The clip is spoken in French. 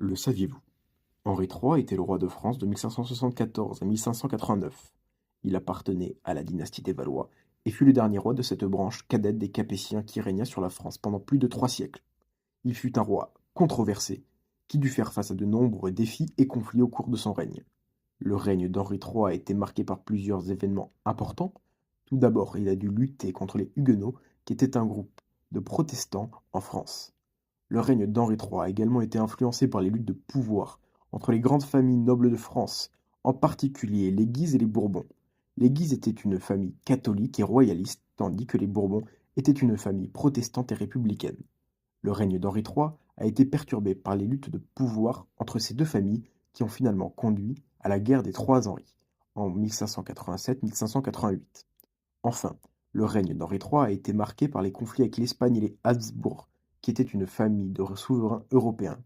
Le saviez-vous? Henri III était le roi de France de 1574 à 1589. Il appartenait à la dynastie des Valois et fut le dernier roi de cette branche cadette des Capétiens qui régna sur la France pendant plus de 3 siècles. Il fut un roi controversé qui dut faire face à de nombreux défis et conflits au cours de son règne. Le règne d'Henri III a été marqué par plusieurs événements importants. Tout d'abord, il a dû lutter contre les Huguenots, qui étaient un groupe de protestants en France. Le règne d'Henri III a également été influencé par les luttes de pouvoir entre les grandes familles nobles de France, en particulier les Guises et les Bourbons. Les Guises étaient une famille catholique et royaliste, tandis que les Bourbons étaient une famille protestante et républicaine. Le règne d'Henri III a été perturbé par les luttes de pouvoir entre ces deux familles qui ont finalement conduit à la guerre des Trois Henris en 1587-1588. Enfin, le règne d'Henri III a été marqué par les conflits avec l'Espagne et les Habsbourg, qui étaient une famille de souverains européens.